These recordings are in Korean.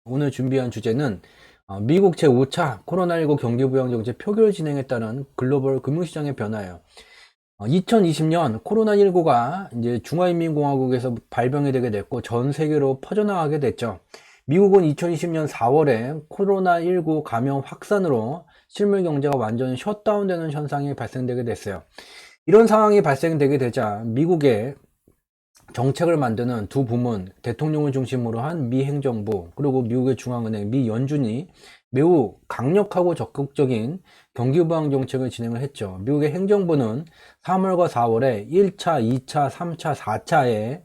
오늘 준비한 주제는 미국 제5차 코로나19 경기부양 정책 표결 진행에 따른 글로벌 금융시장의 변화예요. 2020년 코로나19가 이제 중화인민공화국에서 발병이 되게 됐고 전 세계로 퍼져나가게 됐죠. 미국은 2020년 4월에 코로나19 감염 확산으로 실물 경제가 완전히 셧다운되는 현상이 발생되게 됐어요. 이런 상황이 발생되게 되자 미국의 정책을 만드는 두 부문, 대통령을 중심으로 한 미 행정부, 그리고 미국의 중앙은행, 미 연준이 매우 강력하고 적극적인 경기부양 정책을 진행을 했죠. 미국의 행정부는 3월과 4월에 1차, 2차, 3차, 4차에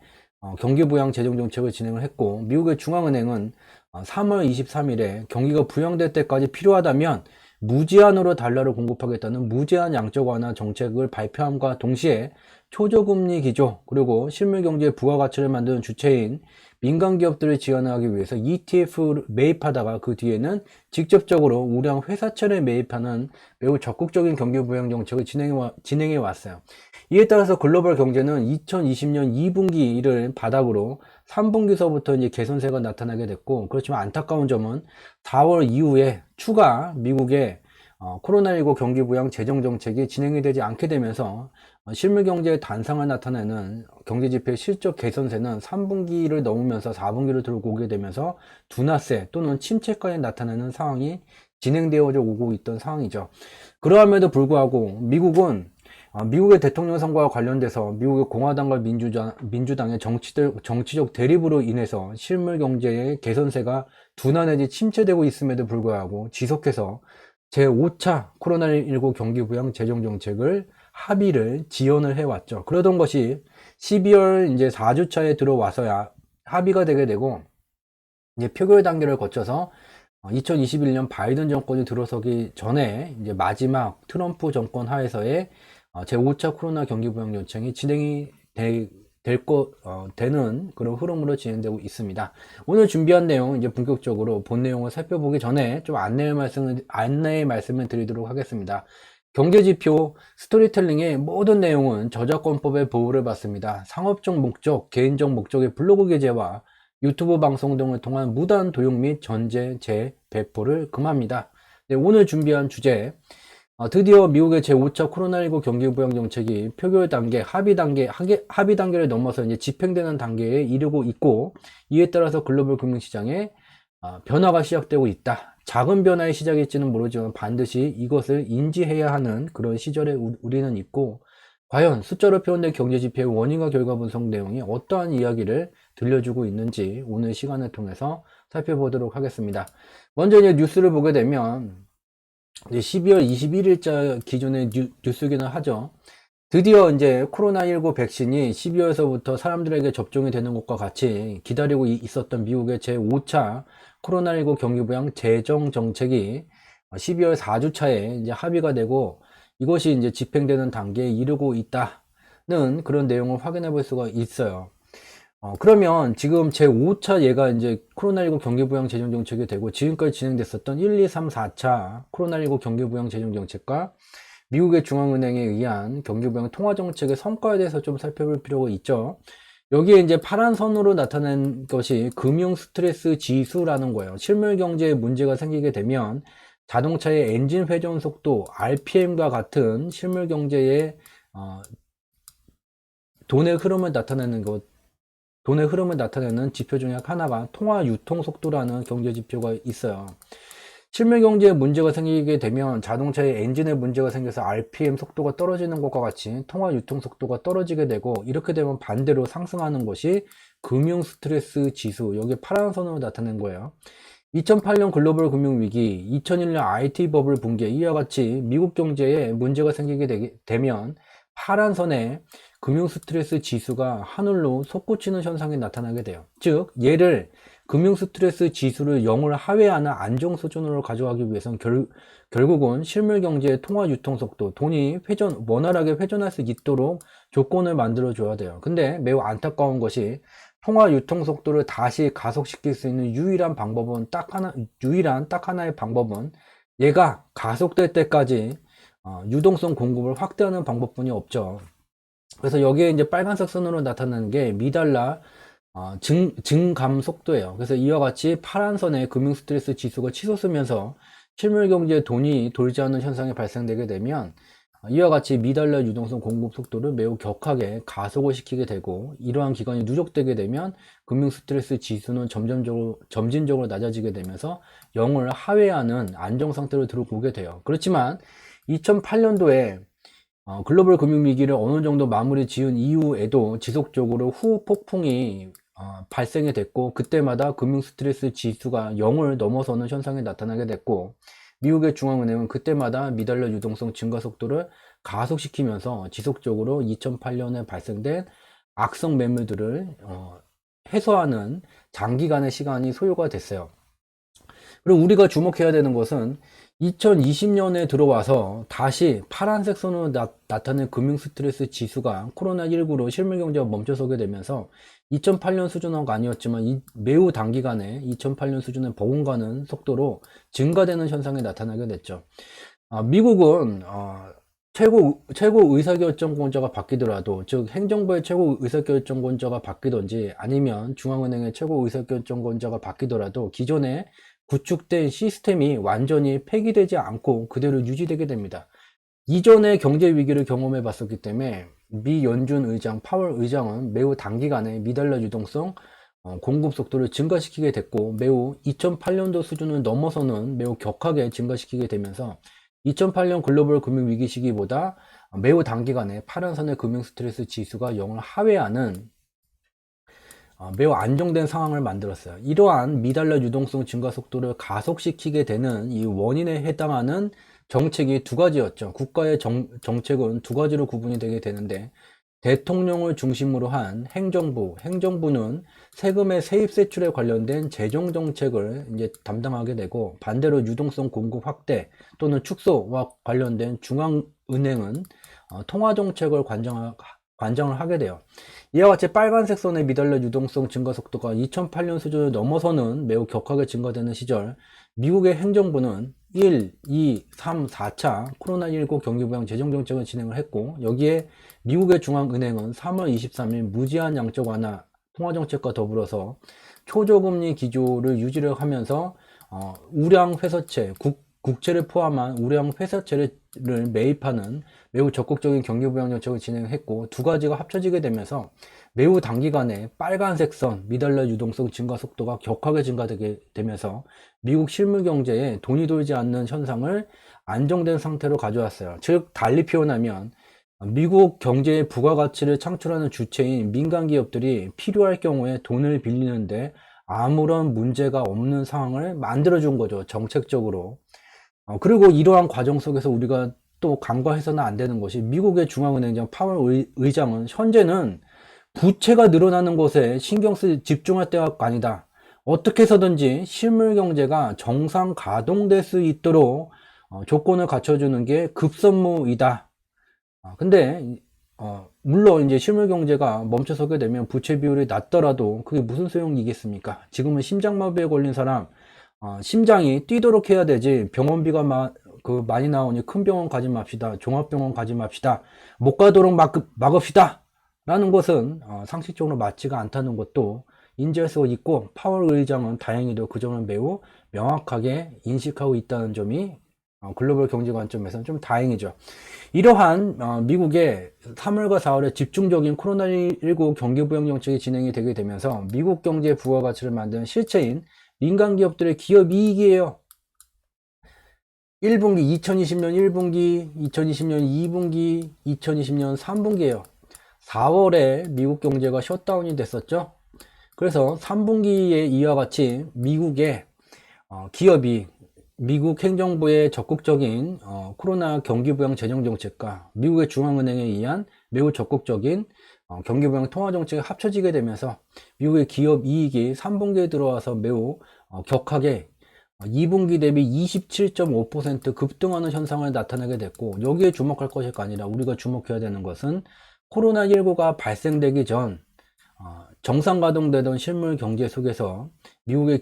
경기부양 재정 정책을 진행을 했고, 미국의 중앙은행은 3월 23일에 경기가 부양될 때까지 필요하다면 무제한으로 달러를 공급하겠다는 무제한 양적 완화 정책을 발표함과 동시에 초저금리 기조, 그리고 실물경제의 부가가치를 만드는 주체인 민간기업들을 지원하기 위해서 ETF를 매입하다가 그 뒤에는 직접적으로 우량 회사채를 매입하는 매우 적극적인 경기부양 정책을 진행해 왔어요. 이에 따라서 글로벌 경제는 2020년 2분기를 바닥으로 3분기서부터 이제 개선세가 나타나게 됐고, 그렇지만 안타까운 점은 4월 이후에 추가 미국의 코로나19 경기부양 재정정책이 진행이 되지 않게 되면서 실물 경제의 단상을 나타내는 경제지표의 실적 개선세는 3분기를 넘으면서 4분기를 들고 오게 되면서 둔화세 또는 침체까지 나타내는 상황이 진행되어 오고 있던 상황이죠. 그러함에도 불구하고 미국은 미국의 대통령 선거와 관련돼서 미국의 공화당과 민주당의 정치적 대립으로 인해서 실물 경제의 개선세가 둔화 내지 침체되고 있음에도 불구하고 지속해서 제5차 코로나19 경기부양 재정정책을 합의를 지연을 해왔죠. 그러던 것이 12월 이제 4주차에 들어와서야 합의가 되게 되고, 이제 표결 단계를 거쳐서 2021년 바이든 정권이 들어서기 전에 이제 마지막 트럼프 정권 하에서의 제5차 코로나 경기부양 정책이 진행이 되는 그런 흐름으로 진행되고 있습니다. 오늘 준비한 내용 이제 본격적으로 본 내용을 살펴보기 전에 좀 안내의 말씀을 드리도록 하겠습니다. 경제지표 스토리텔링의 모든 내용은 저작권법의 보호를 받습니다. 상업적 목적, 개인적 목적의 블로그 게재와 유튜브 방송 등을 통한 무단 도용 및 전제, 재배포를 금합니다. 네, 오늘 준비한 주제, 드디어 미국의 제5차 코로나19 경기부양 정책이 표결 단계, 합의 단계를 넘어서 이제 집행되는 단계에 이르고 있고, 이에 따라서 글로벌 금융시장에 변화가 시작되고 있다. 작은 변화의 시작일지는 모르지만 반드시 이것을 인지해야 하는 그런 시절에 우리는 있고, 과연 숫자로 표현된 경제지표의 원인과 결과 분석 내용이 어떠한 이야기를 들려주고 있는지 오늘 시간을 통해서 살펴보도록 하겠습니다. 먼저 이제 뉴스를 보게 되면 12월 21일자 기준의 뉴스기는 하죠. 드디어 이제 코로나19 백신이 12월서부터 사람들에게 접종이 되는 것과 같이 기다리고 있었던 미국의 제5차 코로나19 경기부양 재정 정책이 12월 4주차에 이제 합의가 되고 이것이 이제 집행되는 단계에 이르고 있다는 그런 내용을 확인해 볼 수가 있어요. 그러면 지금 제5차 얘가 이제 코로나19 경기부양 재정정책이 되고 지금까지 진행됐었던 1, 2, 3, 4차 코로나19 경기부양 재정정책과 미국의 중앙은행에 의한 경기부양 통화정책의 성과에 대해서 좀 살펴볼 필요가 있죠. 여기에 이제 파란 선으로 나타낸 것이 금융 스트레스 지수라는 거예요. 실물 경제에 문제가 생기게 되면 자동차의 엔진 회전 속도, RPM과 같은 실물 경제의 돈의 흐름을 나타내는 지표 중에 하나가 통화 유통 속도라는 경제 지표가 있어요. 실물 경제에 문제가 생기게 되면 자동차의 엔진에 문제가 생겨서 RPM 속도가 떨어지는 것과 같이 통화 유통 속도가 떨어지게 되고, 이렇게 되면 반대로 상승하는 것이 금융 스트레스 지수, 여기 파란 선으로 나타낸 거예요. 2008년 글로벌 금융위기, 2001년 IT 버블 붕괴, 이와 같이 미국 경제에 문제가 생기게 되면 파란 선에 금융 스트레스 지수가 하늘로 솟구치는 현상이 나타나게 돼요. 즉, 얘를 금융 스트레스 지수를 0을 하회하는 안정 수준으로 가져가기 위해서는 결국은 실물 경제의 통화 유통 속도, 돈이 원활하게 회전할 수 있도록 조건을 만들어 줘야 돼요. 근데 매우 안타까운 것이 통화 유통 속도를 다시 가속시킬 수 있는 유일한 딱 하나의 방법은 얘가 가속될 때까지 유동성 공급을 확대하는 방법뿐이 없죠. 그래서 여기에 이제 빨간색 선으로 나타나는 게 미달라 증감 속도예요. 그래서 이와 같이 파란 선의 금융 스트레스 지수가 치솟으면서 실물 경제에 돈이 돌지 않는 현상이 발생되게 되면 이와 같이 미달러 유동성 공급 속도를 매우 격하게 가속을 시키게 되고, 이러한 기간이 누적되게 되면 금융 스트레스 지수는 점진적으로 낮아지게 되면서 0을 하회하는 안정 상태로 들어오게 돼요. 그렇지만 2008년도에 글로벌 금융위기를 어느 정도 마무리 지은 이후에도 지속적으로 후폭풍이 발생이 됐고, 그때마다 금융 스트레스 지수가 0을 넘어서는 현상이 나타나게 됐고, 미국의 중앙은행은 그때마다 미달러 유동성 증가 속도를 가속시키면서 지속적으로 2008년에 발생된 악성 매물들을 해소하는 장기간의 시간이 소요가 됐어요. 그리고 우리가 주목해야 되는 것은 2020년에 들어와서 다시 파란색 선으로 나타낸 금융 스트레스 지수가 코로나19로 실물 경제가 멈춰서게 되면서 2008년 수준은 아니었지만 매우 단기간에 2008년 수준에 버금가는 속도로 증가되는 현상이 나타나게 됐죠. 미국은 최고 의사결정권자가 바뀌더라도, 즉 행정부의 최고 의사결정권자가 바뀌든지 아니면 중앙은행의 최고 의사결정권자가 바뀌더라도 기존의 구축된 시스템이 완전히 폐기되지 않고 그대로 유지되게 됩니다. 이전의 경제 위기를 경험해 봤었기 때문에 미 연준 의장 파월 의장은 매우 단기간에 미달러 유동성 공급 속도를 증가시키게 됐고, 매우 2008년도 수준을 넘어서는 매우 격하게 증가시키게 되면서 2008년 글로벌 금융 위기 시기보다 매우 단기간에 파란선의 금융 스트레스 지수가 0을 하회하는 매우 안정된 상황을 만들었어요. 이러한 미달러 유동성 증가 속도를 가속시키게 되는 이 원인에 해당하는 정책이 두 가지였죠. 국가의 정책은 두 가지로 구분이 되게 되는데, 대통령을 중심으로 한 행정부는 세금의 세입 세출에 관련된 재정 정책을 이제 담당하게 되고, 반대로 유동성 공급 확대 또는 축소와 관련된 중앙은행은 통화 정책을 관장을 하게 돼요. 이와 같이 빨간색 선의 미달러 유동성 증가 속도가 2008년 수준을 넘어서는 매우 격하게 증가되는 시절, 미국의 행정부는 1, 2, 3, 4차 코로나19 경기부양 재정정책을 진행을 했고, 여기에 미국의 중앙은행은 3월 23일 무제한 양적 완화 통화정책과 더불어서 초저금리 기조를 유지를 하면서 우량 회사채, 국채를 포함한 우량 회사채를 매입하는 매우 적극적인 경기부양 정책을 진행했고, 두 가지가 합쳐지게 되면서 매우 단기간에 빨간색 선 미달러 유동성 증가 속도가 격하게 증가되게 되면서 미국 실물 경제에 돈이 돌지 않는 현상을 안정된 상태로 가져왔어요. 즉, 달리 표현하면 미국 경제의 부가가치를 창출하는 주체인 민간 기업들이 필요할 경우에 돈을 빌리는데 아무런 문제가 없는 상황을 만들어준 거죠, 정책적으로. 그리고 이러한 과정 속에서 우리가 또 간과해서는 안 되는 것이, 미국의 중앙은행장 파월 의장은 현재는 부채가 늘어나는 것에 집중할 때가 아니다. 어떻게 해서든지 실물 경제가 정상 가동될 수 있도록 조건을 갖춰주는 게 급선무이다. 근데 물론 이제 실물 경제가 멈춰서게 되면 부채 비율이 낮더라도 그게 무슨 소용이겠습니까? 지금은 심장마비에 걸린 사람, 심장이 뛰도록 해야 되지, 병원비가 많이 나오니 큰 병원 가지 맙시다, 종합병원 가지 맙시다, 못 가도록 막읍시다 라는 것은 상식적으로 맞지가 않다는 것도 인지할 수 있고, 파월 의장은 다행히도 그 점을 매우 명확하게 인식하고 있다는 점이 글로벌 경제 관점에서는 좀 다행이죠. 이러한 미국의 3월과 4월에 집중적인 코로나19 경기부양 정책이 진행이 되게 되면서 미국 경제의 부가가치를 만드는 실체인 민간 기업들의 기업 이익이에요. 1분기, 2020년 1분기, 2020년 2분기, 2020년 3분기예요. 4월에 미국 경제가 셧다운이 됐었죠. 그래서 3분기에 이와 같이 미국의 기업이 미국 행정부의 적극적인 코로나 경기부양 재정정책과 미국의 중앙은행에 의한 매우 적극적인 경기부양 통화정책이 합쳐지게 되면서 미국의 기업 이익이 3분기에 들어와서 매우 격하게 2분기 대비 27.5% 급등하는 현상을 나타내게 됐고, 여기에 주목할 것이 아니라 우리가 주목해야 되는 것은 코로나19가 발생되기 전 정상 가동되던 실물 경제 속에서 미국의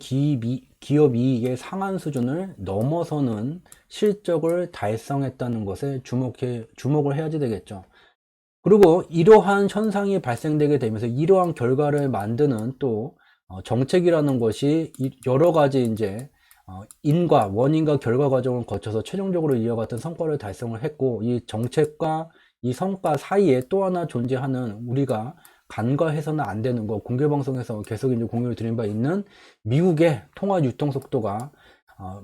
기업 이익의 상한 수준을 넘어서는 실적을 달성했다는 것에 주목을 해야지 되겠죠. 그리고 이러한 현상이 발생되게 되면서 이러한 결과를 만드는 또 정책이라는 것이 여러 가지 이제 인과 원인과 결과 과정을 거쳐서 최종적으로 이와 같은 성과를 달성을 했고, 이 정책과 이 성과 사이에 또 하나 존재하는 우리가 간과해서는 안 되는 거, 공개방송에서 계속 이제 공유를 드린 바 있는 미국의 통화 유통 속도가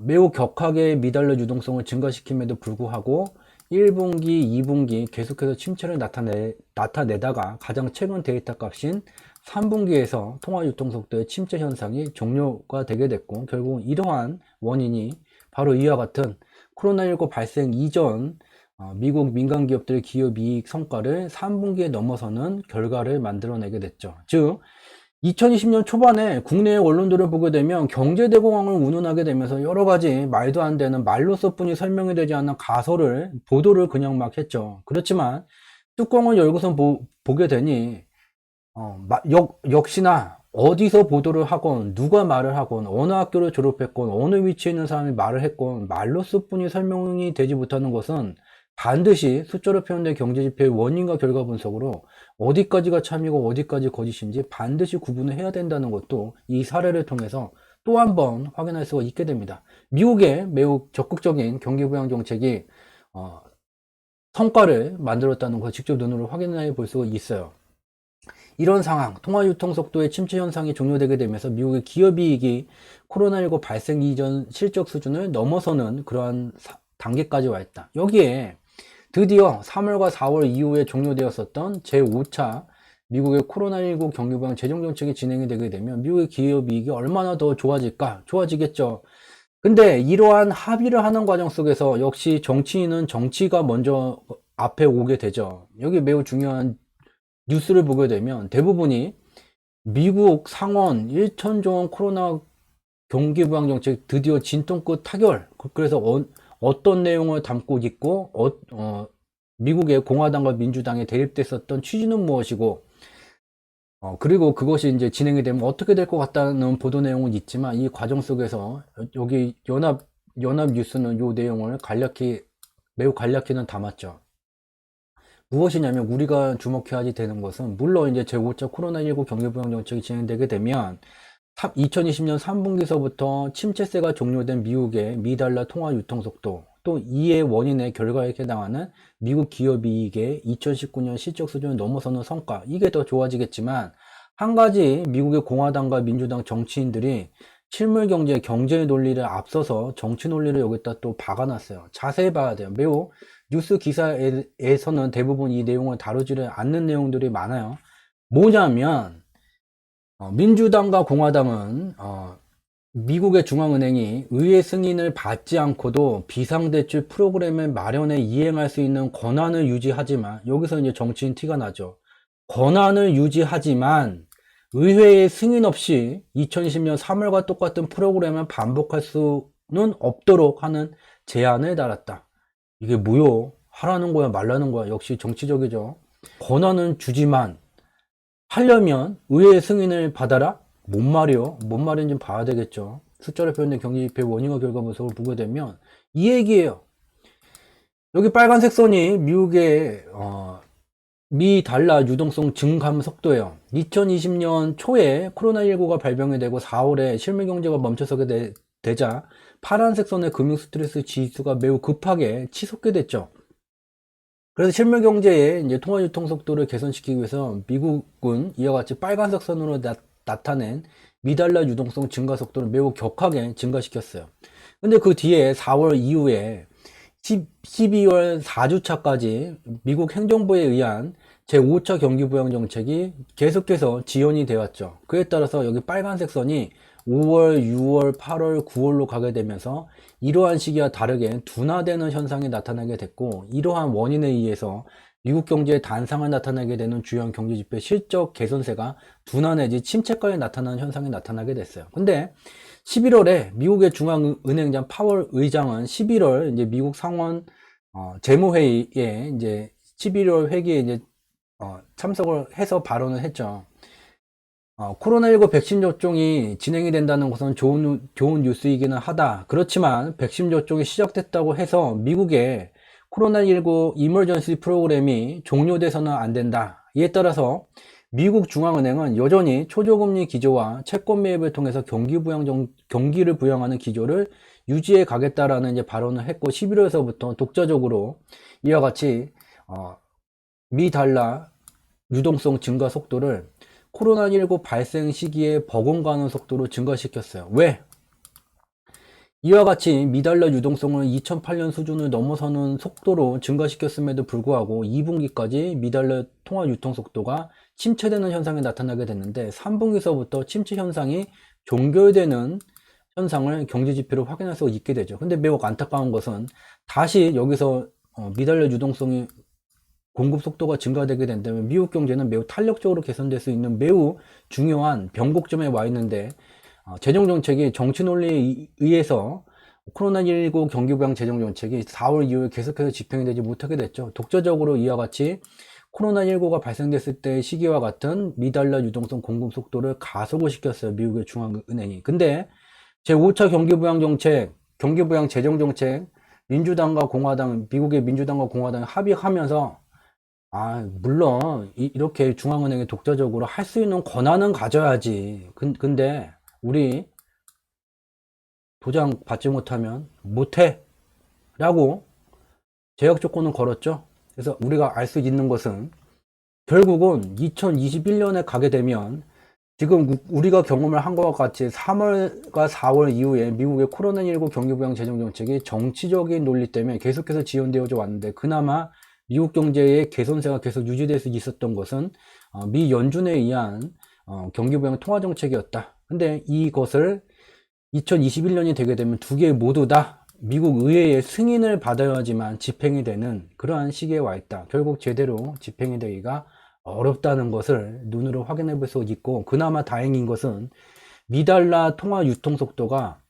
매우 격하게 미달러 유동성을 증가시킴에도 불구하고 1분기, 2분기 계속해서 침체를 나타내다가 가장 최근 데이터 값인 3분기에서 통화 유통 속도의 침체 현상이 종료가 되게 됐고, 결국은 이러한 원인이 바로 이와 같은 코로나19 발생 이전 미국 민간 기업들의 기업 이익 성과를 3분기에 넘어서는 결과를 만들어내게 됐죠. 즉 2020년 초반에 국내의 언론들을 보게 되면 경제대공황을 운운하게 되면서 여러 가지 말도 안 되는 말로서뿐이 설명이 되지 않는 가설을 보도를 그냥 막 했죠. 그렇지만 뚜껑을 열고선 보게 되니 역시나 어디서 보도를 하건 누가 말을 하건 어느 학교를 졸업했건 어느 위치에 있는 사람이 말을 했건 말로서뿐이 설명이 되지 못하는 것은 반드시 숫자로 표현된 경제지표의 원인과 결과 분석으로 어디까지가 참이고 어디까지 거짓인지 반드시 구분을 해야 된다는 것도 이 사례를 통해서 또 한 번 확인할 수가 있게 됩니다. 미국의 매우 적극적인 경기부양 정책이 성과를 만들었다는 걸 직접 눈으로 확인해 볼 수가 있어요. 이런 상황, 통화유통 속도의 침체 현상이 종료되게 되면서 미국의 기업이익이 코로나19 발생 이전 실적 수준을 넘어서는 그러한 단계까지 와 있다. 여기에 드디어 3월과 4월 이후에 종료되었었던 제5차 미국의 코로나19 경기부양 재정정책이 진행이 되게 되면 미국의 기업이익이 얼마나 더 좋아질까? 좋아지겠죠. 근데 이러한 합의를 하는 과정 속에서 역시 정치인은 정치가 먼저 앞에 오게 되죠. 여기 매우 중요한 뉴스를 보게 되면 대부분이 미국 상원 1천조 원 코로나 경기부양 정책 드디어 진통끝 타결. 그래서 어떤 내용을 담고 있고 미국의 공화당과 민주당에 대립됐었던 취지는 무엇이고 그리고 그것이 이제 진행이 되면 어떻게 될 것 같다는 보도 내용은 있지만 이 과정 속에서 여기 연합 뉴스는 이 내용을 매우 간략히는 담았죠. 무엇이냐면 우리가 주목해야 되는 것은 물론 이제 제5차 코로나19 경기부양 정책이 진행되게 되면 2020년 3분기서부터 침체세가 종료된 미국의 미달러 통화 유통 속도, 또 이의 원인의 결과에 해당하는 미국 기업이익의 2019년 실적 수준을 넘어서는 성과, 이게 더 좋아지겠지만 한 가지 미국의 공화당과 민주당 정치인들이 실물 경제의 논리를 앞서서 정치 논리를 여기다 또 박아놨어요. 자세히 봐야 돼요. 매우 뉴스 기사에서는 대부분 이 내용을 다루지를 않는 내용들이 많아요. 뭐냐면 민주당과 공화당은 미국의 중앙은행이 의회 승인을 받지 않고도 비상대출 프로그램을 마련해 이행할 수 있는 권한을 유지하지만, 여기서 이제 정치인 티가 나죠. 권한을 유지하지만 의회의 승인 없이 2020년 3월과 똑같은 프로그램을 반복할 수는 없도록 하는 제한을 달았다. 이게 뭐요? 하라는 거야 말라는 거야? 역시 정치적이죠. 권한은 주지만 하려면 의회의 승인을 받아라? 뭔 말이요? 뭔 말인지 봐야 되겠죠. 숫자로 표현된 경제지표 원인과 결과 분석을 보게 되면 이 얘기예요. 여기 빨간색 선이 미국의 미 달러 유동성 증감 속도예요. 2020년 초에 코로나19가 발병이 되고 4월에 실물 경제가 멈춰서게 되자 파란색 선의 금융 스트레스 지수가 매우 급하게 치솟게 됐죠. 그래서 실물 경제의 이제 통화 유통 속도를 개선시키기 위해서 미국은 이와 같이 빨간색 선으로 나타낸 미달러 유동성 증가 속도를 매우 격하게 증가시켰어요. 근데 그 뒤에 4월 이후에 12월 4주차까지 미국 행정부에 의한 제5차 경기부양 정책이 계속해서 지연이 되었죠. 그에 따라서 여기 빨간색 선이 5월, 6월, 8월, 9월로 가게 되면서 이러한 시기와 다르게 둔화되는 현상이 나타나게 됐고, 이러한 원인에 의해서 미국 경제의 단상을 나타나게 되는 주요 경제지표 실적 개선세가 둔화 내지 침체까지 나타나는 현상이 나타나게 됐어요. 근데 11월에 미국의 중앙은행장 파월 의장은 11월 이제 미국 상원 재무회의에 이제 11월 회기에 이제 참석을 해서 발언을 했죠. 코로나19 백신 접종이 진행이 된다는 것은 좋은 뉴스이기는 하다. 그렇지만 백신 접종이 시작됐다고 해서 미국의 코로나19 이머전시 프로그램이 종료돼서는 안 된다. 이에 따라서 미국 중앙은행은 여전히 초저금리 기조와 채권 매입을 통해서 경기를 부양하는 기조를 유지해 가겠다라는 이제 발언을 했고, 11월에서부터 독자적으로 이와 같이 미 달러 유동성 증가 속도를 코로나19 발생 시기에 버금가는 속도로 증가시켰어요. 왜? 이와 같이 미달러 유동성을 2008년 수준을 넘어서는 속도로 증가시켰음에도 불구하고 2분기까지 미달러 통화 유통 속도가 침체되는 현상이 나타나게 됐는데, 3분기서부터 침체 현상이 종결되는 현상을 경제지표로 확인할 수 있게 되죠. 근데 매우 안타까운 것은 다시 여기서 미달러 유동성이 공급 속도가 증가되게 된다면 미국 경제는 매우 탄력적으로 개선될 수 있는 매우 중요한 변곡점에 와 있는데, 재정정책이 정치 논리에 의해서 코로나19 경기부양 재정정책이 4월 이후에 계속해서 집행이 되지 못하게 됐죠. 독자적으로 이와 같이 코로나19가 발생됐을 때 시기와 같은 미달러 유동성 공급 속도를 가속을 시켰어요, 미국의 중앙은행이. 근데 제5차 경기부양 정책, 경기부양 재정정책, 민주당과 공화당, 미국의 민주당과 공화당이 합의하면서, 물론 이렇게 중앙은행이 독자적으로 할 수 있는 권한은 가져야지. 근데 우리 도장 받지 못하면 못해 라고 제약 조건을 걸었죠. 그래서 우리가 알 수 있는 것은 결국은 2021년에 가게 되면 지금 우리가 경험을 한 것과 같이 3월과 4월 이후에 미국의 코로나19 경기부양 재정정책이 정치적인 논리 때문에 계속해서 지연되어져 왔는데, 그나마 미국 경제의 개선세가 계속 유지될 수 있었던 것은 미 연준에 의한 경기부양 통화정책이었다. 근데 이것을 2021년이 되게 되면 두 개 모두 다 미국 의회의 승인을 받아야지만 집행이 되는 그러한 시기에 와 있다. 결국 제대로 집행이 되기가 어렵다는 것을 눈으로 확인해 볼 수 있고, 그나마 다행인 것은 미달러 통화 유통 속도가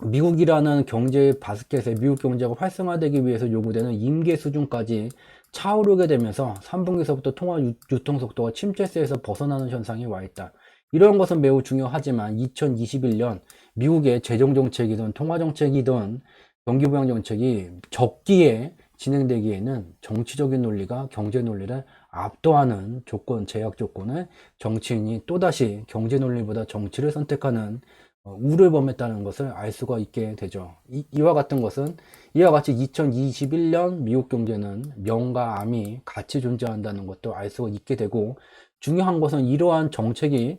미국이라는 경제 바스켓에 미국 경제가 활성화되기 위해서 요구되는 임계 수준까지 차오르게 되면서 3분기서부터 통화 유통 속도가 침체세에서 벗어나는 현상이 와 있다. 이런 것은 매우 중요하지만 2021년 미국의 재정정책이든 통화정책이든 경기부양정책이 적기에 진행되기에는 정치적인 논리가 경제 논리를 압도하는 조건, 제약 조건을 정치인이 또다시 경제 논리보다 정치를 선택하는 우를 범했다는 것을 알 수가 있게 되죠. 이와 같은 것은, 이와 같이 2021년 미국 경제는 명과 암이 같이 존재한다는 것도 알 수가 있게 되고, 중요한 것은 이러한 정책이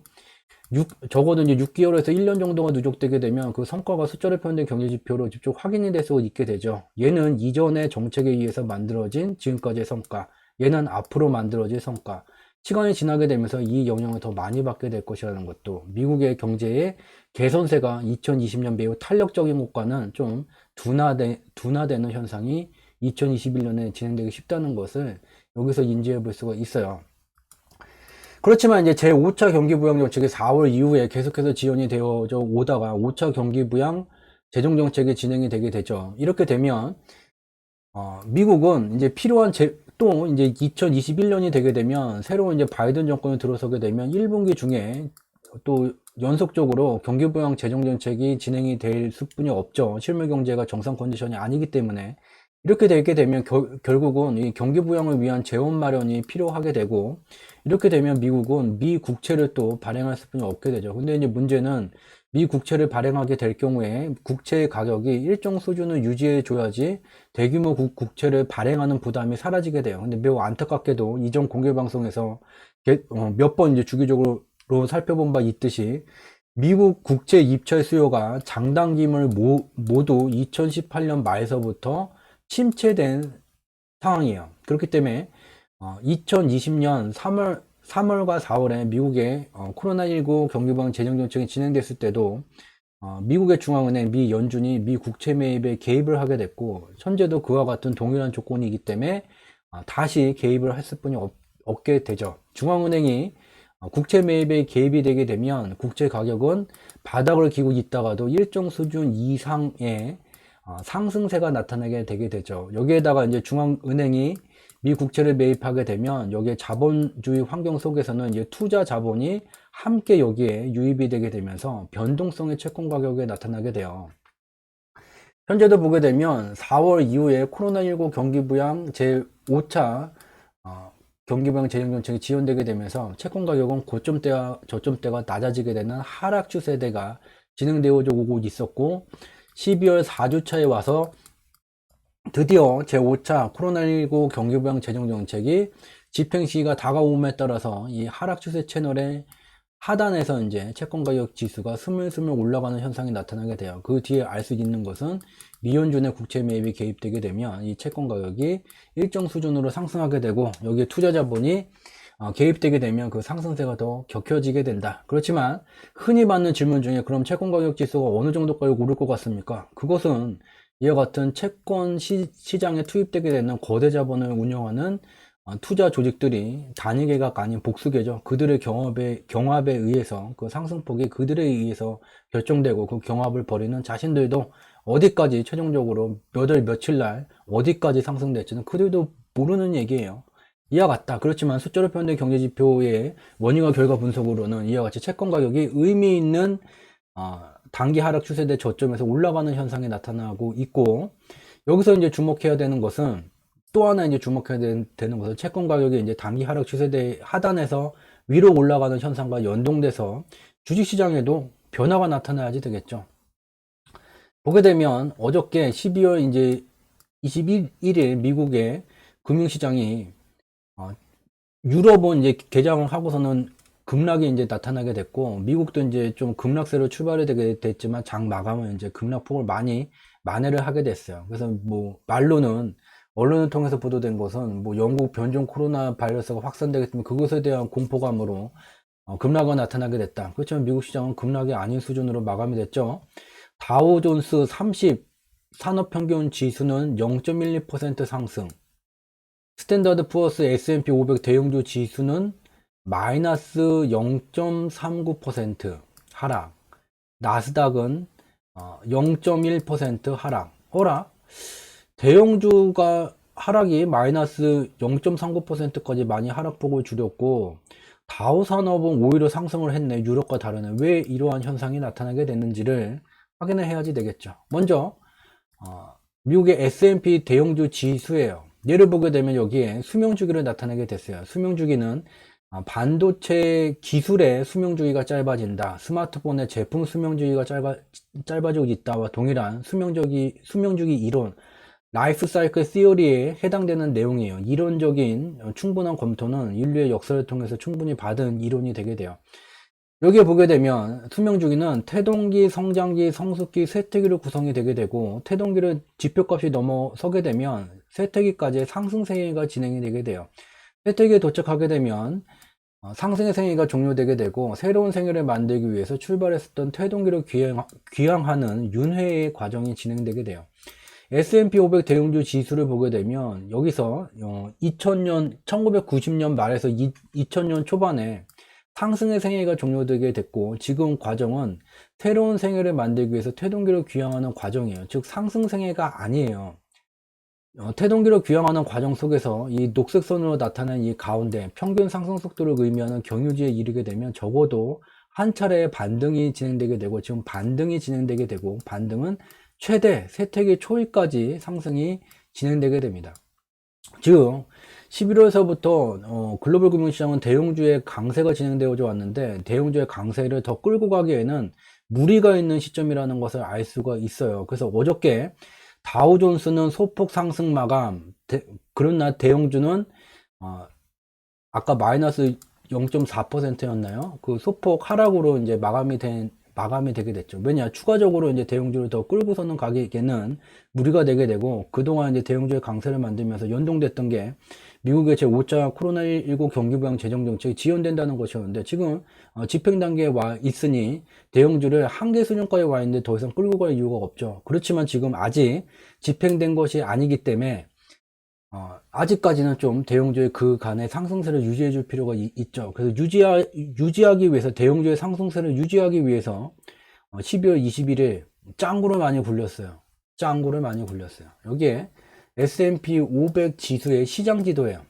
적어도 이제 6개월에서 1년 정도가 누적되게 되면 그 성과가 숫자로 표현된 경제지표로 직접 확인이 될 수 있게 되죠. 얘는 이전의 정책에 의해서 만들어진 지금까지의 성과, 얘는 앞으로 만들어질 성과, 시간이 지나게 되면서 이 영향을 더 많이 받게 될 것이라는 것도, 미국의 경제의 개선세가 2020년 매우 탄력적인 것과는 좀 둔화되는 현상이 2021년에 진행되기 쉽다는 것을 여기서 인지해 볼 수가 있어요. 그렇지만 이제 제5차 경기부양정책이 4월 이후에 계속해서 지연이 되어져 오다가 5차 경기부양 재정정책이 진행이 되게 되죠. 이렇게 되면 미국은 이제 필요한 또 이제 2021년이 되게 되면 새로운 이제 바이든 정권이 들어서게 되면 1분기 중에 또 연속적으로 경기부양 재정정책이 진행이 될 수뿐이 없죠. 실물 경제가 정상 컨디션이 아니기 때문에. 이렇게 되게 되면 결국은 이 경기부양을 위한 재원 마련이 필요하게 되고, 이렇게 되면 미국은 미 국채를 또 발행할 수뿐이 없게 되죠. 근데 이제 문제는 미 국채를 발행하게 될 경우에 국채의 가격이 일정 수준을 유지해 줘야지 대규모 국채를 발행하는 부담이 사라지게 돼요. 근데 매우 안타깝게도 이전 공개 방송에서 몇 번 이제 주기적으로 살펴본 바 있듯이 미국 국채 입찰 수요가 장단기물 모두 2018년 말서부터 침체된 상황이에요. 그렇기 때문에 2020년 3월과 4월에 미국의 코로나19 경기부양 재정정책이 진행됐을 때도 미국의 중앙은행, 미 연준이 미 국채 매입에 개입을 하게 됐고, 현재도 그와 같은 동일한 조건이기 때문에 다시 개입을 했을 뿐이 없게 되죠. 중앙은행이 국채 매입에 개입이 되게 되면 국채 가격은 바닥을 기고 있다가도 일정 수준 이상의 상승세가 나타나게 되게 되죠. 여기에다가 이제 중앙은행이 미 국채를 매입하게 되면 여기에 자본주의 환경 속에서는 이제 투자 자본이 함께 여기에 유입이 되게 되면서 변동성의 채권 가격에 나타나게 돼요. 현재도 보게 되면 4월 이후에 코로나19 경기부양 제5차 경기부양 재정정책이 지연되게 되면서 채권 가격은 고점대와 저점대가 낮아지게 되는 하락 추세대가 진행되어 오고 있었고, 12월 4주차에 와서 드디어 제5차 코로나19 경기부양 재정정책이 집행 시기가 다가옴에 따라서 이 하락 추세 채널의 하단에서 이제 채권 가격 지수가 스물스물 올라가는 현상이 나타나게 돼요. 그 뒤에 알 수 있는 것은 미연준의 국채 매입이 개입되게 되면 이 채권 가격이 일정 수준으로 상승하게 되고, 여기에 투자 자본이 개입되게 되면 그 상승세가 더 격해지게 된다. 그렇지만 흔히 받는 질문 중에 그럼 채권 가격 지수가 어느 정도까지 오를 것 같습니까? 그것은 이와 같은 채권 시장에 투입되게 되는 거대 자본을 운영하는 투자 조직들이 단위계가 아닌 복수계죠. 그들의 경합에 의해서 그 상승폭이 그들에 의해서 결정되고, 그 경합을 벌이는 자신들도 어디까지 최종적으로 몇 월 며칠 날 어디까지 상승될지는 그들도 모르는 얘기예요. 이와 같다. 그렇지만 숫자로 표현된 경제지표의 원인과 결과 분석으로는 이와 같이 채권 가격이 의미 있는 단기 하락 추세대 저점에서 올라가는 현상이 나타나고 있고, 여기서 이제 주목해야 되는 것은, 또 하나 이제 주목해야 되는 것은 채권 가격이 이제 단기 하락 추세대 하단에서 위로 올라가는 현상과 연동돼서 주식시장에도 변화가 나타나야지 되겠죠. 보게 되면 어저께 12월 이제 21일 미국의 금융시장이 유럽은 이제 개장을 하고서는 급락이 이제 나타나게 됐고, 미국도 이제 좀 급락세로 출발이 되게 됐지만 장 마감은 이제 급락폭을 많이 만회를 하게 됐어요. 그래서 뭐 말로는, 언론을 통해서 보도된 것은 뭐 영국 변종 코로나 바이러스가 확산되기 때문에 그것에 대한 공포감으로 급락이 나타나게 됐다. 그렇지만 미국 시장은 급락이 아닌 수준으로 마감이 됐죠. 다우존스 30 산업평균 지수는 0.12% 상승, 스탠다드 푸어스 S&P 500 대형주 지수는 마이너스 0.39% 하락, 나스닥은 0.1% 하락. 대형주가 하락이 마이너스 0.39%까지 많이 하락폭을 줄였고, 다우산업은 오히려 상승을 했네. 유럽과 다르네. 왜 이러한 현상이 나타나게 됐는지를 확인을 해야지 되겠죠. 먼저 미국의 S&P 대형주 지수예요. 얘를 보게 되면 여기에 수명주기를 나타내게 됐어요. 수명주기는 반도체 기술의 수명주기가 짧아진다, 스마트폰의 제품 수명주기가 짧아지고 있다와 동일한 수명주기 이론, 라이프 사이클 시어리에 해당되는 내용이에요. 이론적인 충분한 검토는 인류의 역사를 통해서 충분히 받은 이론이 되게 돼요. 여기에 보게 되면 수명주기는 태동기, 성장기, 성숙기, 쇠퇴기로 구성이 되게 되고, 태동기를 지표값이 넘어서게 되면 쇠퇴기까지의 상승세가 진행이 되게 돼요. 쇠퇴기에 도착하게 되면 상승의 생애가 종료되게 되고, 새로운 생애를 만들기 위해서 출발했었던 태동기를 귀향하는 윤회의 과정이 진행되게 돼요. S&P 500 대형주 지수를 보게 되면 여기서 1990년 말에서 2000년 초반에 상승의 생애가 종료되게 됐고, 지금 과정은 새로운 생애를 만들기 위해서 태동기를 귀향하는 과정이에요. 즉 상승 생애가 아니에요. 태동기를 귀향하는 과정 속에서 이 녹색선으로 나타난 이 가운데 평균 상승 속도를 의미하는 경유지에 이르게 되면 적어도 한 차례의 반등이 진행되게 되고, 지금 반등이 진행되게 되고, 반등은 최대 세태기 초기까지 상승이 진행되게 됩니다. 즉 11월서부터 글로벌 금융시장은 대형주의 강세가 진행되어 왔는데, 대형주의 강세를 더 끌고 가기에는 무리가 있는 시점이라는 것을 알 수가 있어요. 그래서 어저께 다우존스는 소폭 상승 마감, 그러나 대형주는 아까 마이너스 0.4%였나요? 그 소폭 하락으로 이제 마감이 되게 됐죠. 왜냐, 추가적으로 이제 대형주를 더 끌고서는 가기에는 무리가 되게 되고, 그동안 이제 대형주의 강세를 만들면서 연동됐던 게 미국의 제5차 코로나19 경기부양 재정정책이 지연된다는 것이었는데, 지금 집행 단계에 와 있으니 대형주를 한계 수준까지 와 있는데 더 이상 끌고 갈 이유가 없죠. 그렇지만 지금 아직 집행된 것이 아니기 때문에 아직까지는 좀 대형주의 그 간의 상승세를 유지해 줄 필요가 있죠. 그래서 유지하기 위해서, 대형주의 상승세를 유지하기 위해서 12월 21일 짱구를 많이 굴렸어요. 짱구를 많이 굴렸어요. 여기에 S&P 500 지수의 시장 지도예요.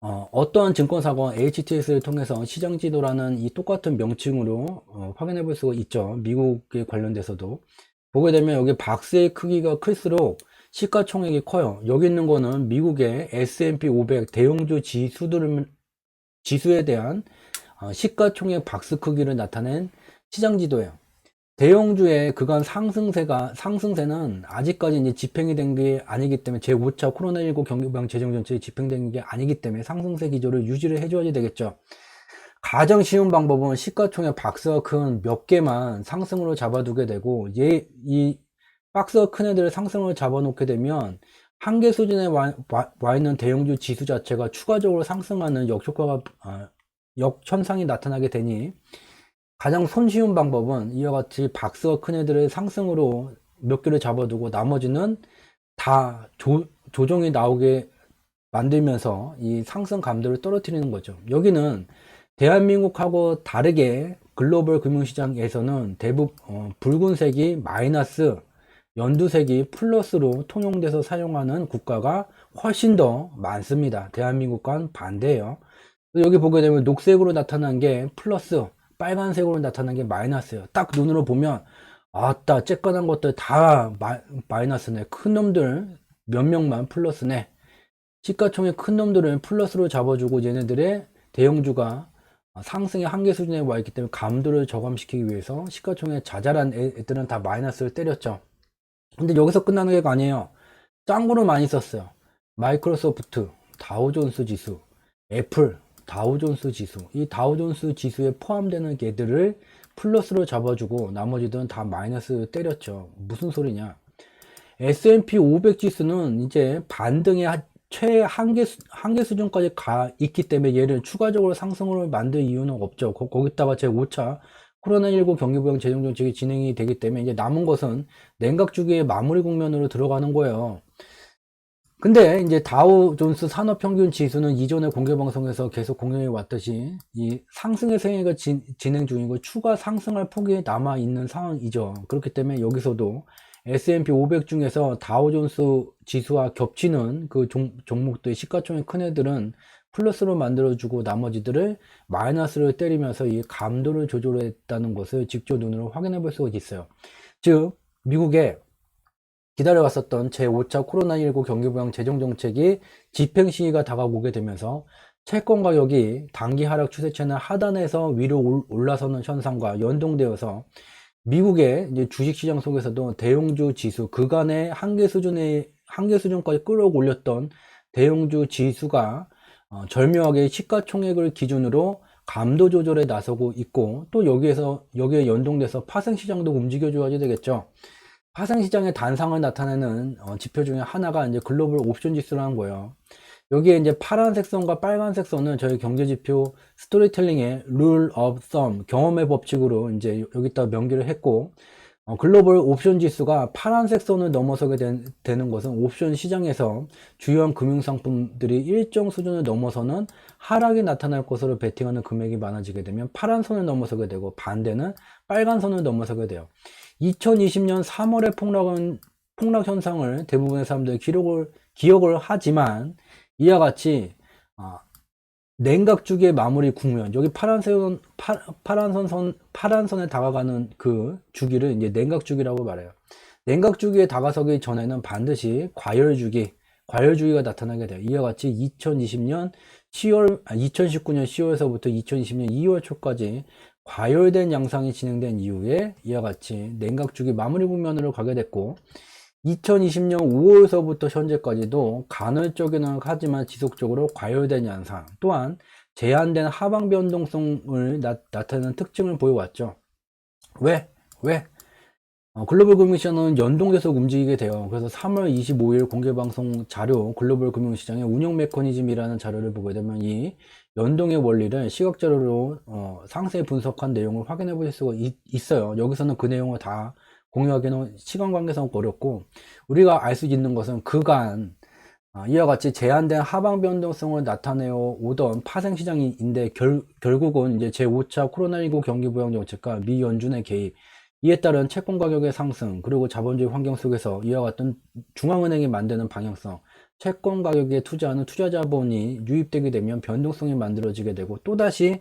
어떠한 증권사건 HTS를 통해서 시장 지도라는 이 똑같은 명칭으로 확인해 볼 수가 있죠. 미국에 관련돼서도. 보게 되면 여기 박스의 크기가 클수록 시가총액이 커요. 여기 있는 거는 미국의 S&P 500 대형주 지수에 대한 시가총액 박스 크기를 나타낸 시장 지도예요. 대형주의 그간 상승세는 아직까지 이제 집행이 된 게 아니기 때문에 제5차 코로나19 경기부양 재정정책이 집행된 게 아니기 때문에 상승세 기조를 유지를 해줘야 되겠죠. 가장 쉬운 방법은 시가총액 박스가 큰 몇 개만 상승으로 잡아두게 되고 이 박스가 큰 애들을 상승으로 잡아놓게 되면 한계 수준에 와 있는 대형주 지수 자체가 추가적으로 상승하는 역현상이 나타나게 되니 가장 손쉬운 방법은 이와 같이 박스가 큰 애들을 상승으로 몇 개를 잡아두고 나머지는 다 조정이 나오게 만들면서 이 상승 감도를 떨어뜨리는 거죠. 여기는 대한민국하고 다르게 글로벌 금융시장에서는 대부분 붉은색이 마이너스, 연두색이 플러스로 통용돼서 사용하는 국가가 훨씬 더 많습니다. 대한민국과는 반대예요. 여기 보게 되면 녹색으로 나타난 게 플러스, 빨간색으로 나타난 게 마이너스예요. 딱 눈으로 보면 아따 쬐끈한 것들 다 마이너스네. 큰 놈들 몇 명만 플러스네. 시가총액 큰 놈들은 플러스로 잡아주고 얘네들의 대형주가 상승의 한계 수준에 와 있기 때문에 감도를 저감시키기 위해서 시가총액 자잘한 애들은 다 마이너스를 때렸죠. 근데 여기서 끝나는 게 아니에요. 짱구를 많이 썼어요. 마이크로소프트, 다우존스 지수, 애플, 다우존스 지수. 이 다우존스 지수에 포함되는 개들을 플러스로 잡아주고 나머지들은 다 마이너스 때렸죠. 무슨 소리냐. S&P 500 지수는 이제 반등의 최한계 수준까지 가 있기 때문에 얘를 추가적으로 상승으로 만들 이유는 없죠. 거기다가 제5차 코로나19 경기부양 재정정책이 진행이 되기 때문에 이제 남은 것은 냉각주기의 마무리 국면으로 들어가는 거예요. 근데 이제 다우존스 산업평균 지수는 이전에 공개방송에서 계속 공유해 왔듯이 이 상승의 생애가 진행 중이고 추가 상승할 폭이 남아 있는 상황이죠. 그렇기 때문에 여기서도 S&P 500 중에서 다우존스 지수와 겹치는 그 종목들 시가총액 큰 애들은 플러스로 만들어주고 나머지들을 마이너스를 때리면서 이 감도를 조절했다는 것을 직접 눈으로 확인해 볼 수가 있어요. 즉 미국의 기다려왔었던 제5차 코로나19 경기부양 재정정책이 집행 시기가 다가오게 되면서 채권 가격이 단기 하락 추세체는 하단에서 위로 올라서는 현상과 연동되어서 미국의 이제 주식시장 속에서도 대형주 지수 그간의 한계 수준까지 끌어올렸던 대형주 지수가 절묘하게 시가총액을 기준으로 감도 조절에 나서고 있고 또 여기에 연동돼서 파생시장도 움직여줘야 되겠죠. 파생시장의 단상을 나타내는 지표 중에 하나가 이제 글로벌 옵션 지수라는 거예요. 여기에 이제 파란색 선과 빨간색 선은 저희 경제지표 스토리텔링의 룰 오브 썸, 경험의 법칙으로 이제 여기다 명기를 했고, 글로벌 옵션 지수가 파란색 선을 넘어서게 되는 것은 옵션 시장에서 주요한 금융상품들이 일정 수준을 넘어서는 하락이 나타날 것으로 베팅하는 금액이 많아지게 되면 파란 선을 넘어서게 되고 반대는 빨간 선을 넘어서게 돼요. 2020년 3월의 폭락 현상을 대부분의 사람들이 기억을 하지만 이와 같이 냉각 주기의 마무리 국면, 여기 파란 선에 다가가는 그 주기를 이제 냉각 주기라고 말해요. 냉각 주기에 다가서기 전에는 반드시 과열 주기가 나타나게 돼요. 이와 같이 2019년 10월서부터 2020년 2월 초까지 과열된 양상이 진행된 이후에 이와 같이 냉각 주기 마무리 국면으로 가게 됐고 2020년 5월서부터 현재까지도 간헐적이긴 하지만 지속적으로 과열된 양상 또한 제한된 하방 변동성을 나타내는 특징을 보여왔죠. 왜? 글로벌 금융시장은 연동돼서 움직이게 돼요. 그래서 3월 25일 공개방송 자료 글로벌 금융시장의 운영 메커니즘이라는 자료를 보게 되면 이 연동의 원리를 시각자료로 상세히 분석한 내용을 확인해 보실 수가 있어요. 여기서는 그 내용을 다 공유하기는 시간 관계상 어렵고 우리가 알 수 있는 것은 그간 이와 같이 제한된 하방 변동성을 나타내어 오던 파생시장인데 결국은 이제 제5차 코로나19 경기부양 정책과 미 연준의 개입 이에 따른 채권 가격의 상승 그리고 자본주의 환경 속에서 이와 같은 중앙은행이 만드는 방향성 채권 가격에 투자하는 투자 자본이 유입되게 되면 변동성이 만들어지게 되고 또다시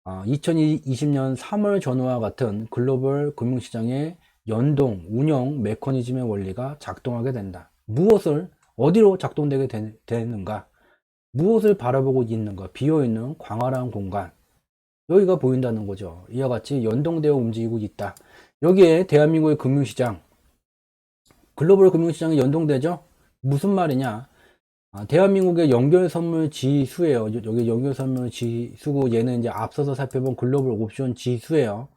2020년 3월 전후와 같은 글로벌 금융시장의 연동, 운영 메커니즘의 원리가 작동하게 된다. 무엇을 어디로 작동되게 되는가? 무엇을 바라보고 있는가? 비어있는 광활한 공간. 여기가 보인다는 거죠. 이와 같이 연동되어 움직이고 있다. 여기에 대한민국의 금융시장, 글로벌 금융시장이 연동되죠? 무슨 말이냐? 대한민국의 연결선물 지수예요. 여기 연결선물 지수고, 얘는 이제 앞서서 살펴본 글로벌 옵션 지수예요.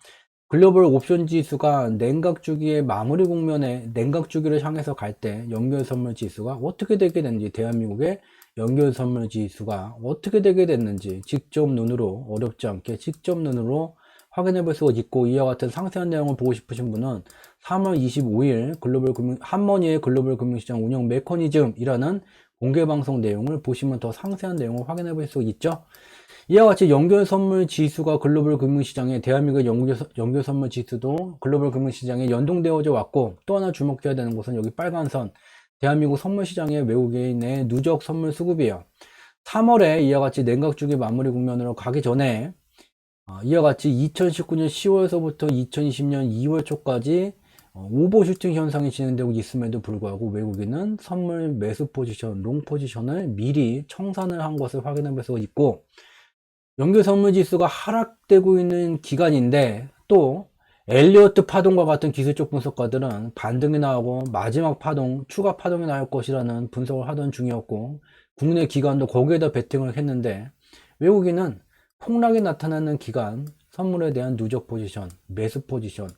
글로벌 옵션 지수가 냉각 주기의 마무리 국면에 냉각 주기를 향해서 갈 때 연결 선물 지수가 어떻게 되게 됐는지, 대한민국의 연결 선물 지수가 어떻게 되게 됐는지 직접 눈으로, 어렵지 않게 직접 눈으로 확인해 볼 수가 있고, 이와 같은 상세한 내용을 보고 싶으신 분은 3월 25일 한머니의 글로벌 금융시장 운영 메커니즘이라는 공개 방송 내용을 보시면 더 상세한 내용을 확인해 볼 수 있죠. 이와 같이 연결 선물 지수가 글로벌 금융시장에, 대한민국의 연결 선물 지수도 글로벌 금융시장에 연동되어져 왔고, 또 하나 주목해야 되는 것은 여기 빨간 선, 대한민국 선물 시장의 외국인의 누적 선물 수급이에요. 3월에 이와 같이 냉각주기 마무리 국면으로 가기 전에 이와 같이 2019년 10월서부터 2020년 2월 초까지 오버슈팅 현상이 진행되고 있음에도 불구하고 외국인은 선물 매수 포지션, 롱 포지션을 미리 청산을 한 것을 확인해 볼 수가 있고, 연결 선물 지수가 하락되고 있는 기간인데, 또 엘리어트 파동과 같은 기술적 분석가들은 반등이 나오고 마지막 파동, 추가 파동이 나올 것이라는 분석을 하던 중이었고, 국내 기관도 거기에다 베팅을 했는데, 외국인은 폭락이 나타나는 기간 선물에 대한 누적 포지션, 매수 포지션을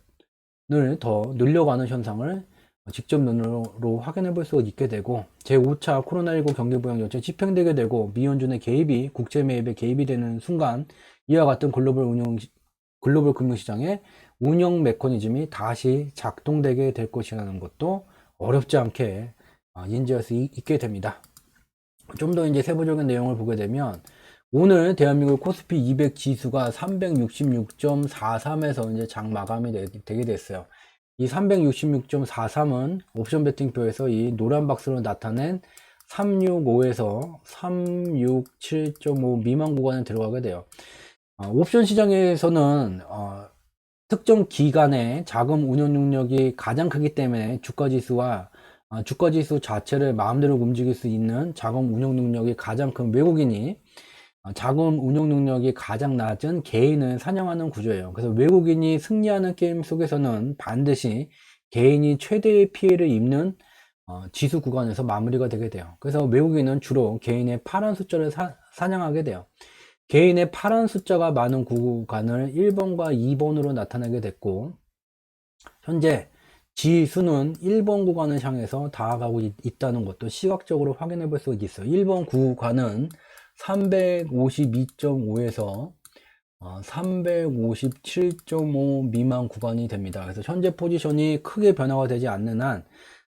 더 늘려가는 현상을 직접 눈으로 확인해 볼 수 있게 되고, 제5차 코로나19 경기부양정책 집행되게 되고, 미연준의 개입이, 국제 매입에 개입이 되는 순간 이와 같은 글로벌 금융시장의 운영 메커니즘이 다시 작동되게 될 것이라는 것도 어렵지 않게 인지할 수 있게 됩니다. 좀 더 이제 세부적인 내용을 보게 되면, 오늘 대한민국 코스피 200 지수가 366.43에서 이제 장 마감이 되게 됐어요. 이 366.43은 옵션 베팅표에서 이 노란 박스로 나타낸 365에서 367.5 미만 구간에 들어가게 돼요. 옵션 시장에서는 특정 기간에 자금 운용 능력이 가장 크기 때문에 주가지수 자체를 마음대로 움직일 수 있는 자금 운용 능력이 가장 큰 외국인이 자금 운용 능력이 가장 낮은 개인을 사냥하는 구조예요. 그래서 외국인이 승리하는 게임 속에서는 반드시 개인이 최대의 피해를 입는 지수 구간에서 마무리가 되게 돼요. 그래서 외국인은 주로 개인의 파란 숫자를 사냥하게 돼요. 개인의 파란 숫자가 많은 구간을 1번과 2번으로 나타내게 됐고, 현재 지수는 1번 구간을 향해서 다가가고 있다는 것도 시각적으로 확인해 볼 수 있어요. 1번 구간은 352.5에서 357.5 미만 구간이 됩니다. 그래서 현재 포지션이 크게 변화가 되지 않는 한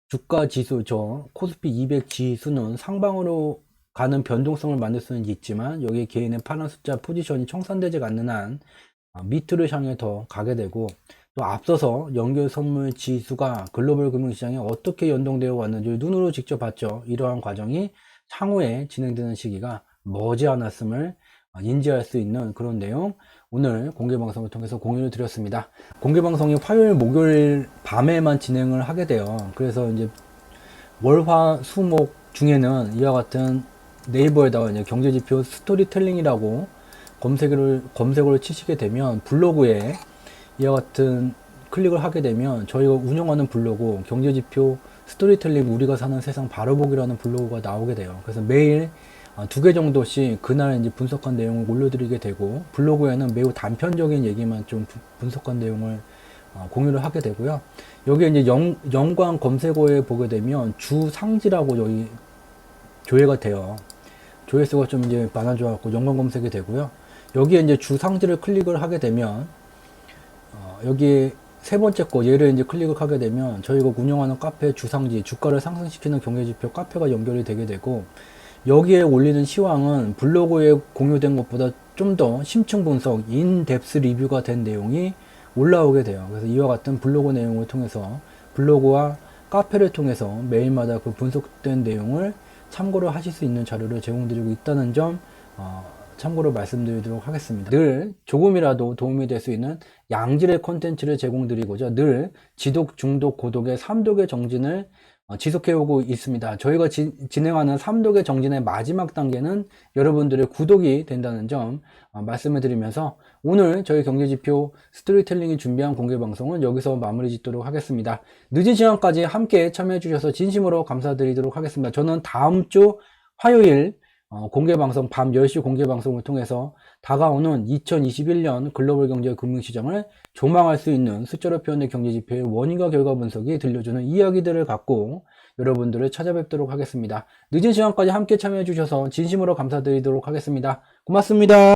주가 지수, 코스피 200 지수는 상방으로 가는 변동성을 만들 수는 있지만, 여기 개인의 파란 숫자 포지션이 청산되지 않는 한 밑으로 향해 더 가게 되고, 또 앞서서 연결 선물 지수가 글로벌 금융시장에 어떻게 연동되어 왔는지 눈으로 직접 봤죠. 이러한 과정이 향후에 진행되는 시기가 머지 않았음을 인지할 수 있는 그런 내용, 오늘 공개방송을 통해서 공유를 드렸습니다. 공개방송이 화요일, 목요일 밤에만 진행을 하게 돼요. 그래서 이제 월화, 수목 중에는 이와 같은 네이버에다가 이제 경제지표 스토리텔링이라고 검색어를 치시게 되면, 블로그에 이와 같은 클릭을 하게 되면 저희가 운영하는 블로그 경제지표 스토리텔링 우리가 사는 세상 바로보기라는 블로그가 나오게 돼요. 그래서 매일 2개 정도씩 그날 이제 분석한 내용을 올려드리게 되고, 블로그에는 매우 단편적인 얘기만 좀 분석한 내용을 공유를 하게 되고요. 여기에 이제 연관 검색어에 보게 되면 주상지라고 여기 조회가 돼요. 조회수가 좀 이제 많아져갖고 연관 검색이 되고요. 여기에 이제 주상지를 클릭을 하게 되면 여기 세 번째 거, 얘를 이제 클릭을 하게 되면 저희가 운영하는 카페 주상지, 주가를 상승시키는 경제지표 카페가 연결이 되게 되고, 여기에 올리는 시황은 블로그에 공유된 것보다 좀 더 심층 분석, 인덱스 리뷰가 된 내용이 올라오게 돼요. 그래서 이와 같은 블로그 내용을 통해서, 블로그와 카페를 통해서 매일마다 그 분석된 내용을 참고를 하실 수 있는 자료를 제공드리고 있다는 점 참고로 말씀드리도록 하겠습니다. 늘 조금이라도 도움이 될 수 있는 양질의 콘텐츠를 제공드리고자 늘 지독, 중독, 고독의 3독의 정진을 지속해오고 있습니다. 저희가 진행하는 3독의 정진의 마지막 단계는 여러분들의 구독이 된다는 점 말씀을 드리면서 오늘 저희 경제지표 스토리텔링이 준비한 공개방송은 여기서 마무리 짓도록 하겠습니다. 늦은 시간까지 함께 참여해 주셔서 진심으로 감사드리도록 하겠습니다. 저는 다음 주 화요일 공개방송 밤 10시 공개방송을 통해서 다가오는 2021년 글로벌 경제 금융시장을 조망할 수 있는 숫자로 표현된 경제지표의 원인과 결과 분석이 들려주는 이야기들을 갖고 여러분들을 찾아뵙도록 하겠습니다. 늦은 시간까지 함께 참여해 주셔서 진심으로 감사드리도록 하겠습니다. 고맙습니다.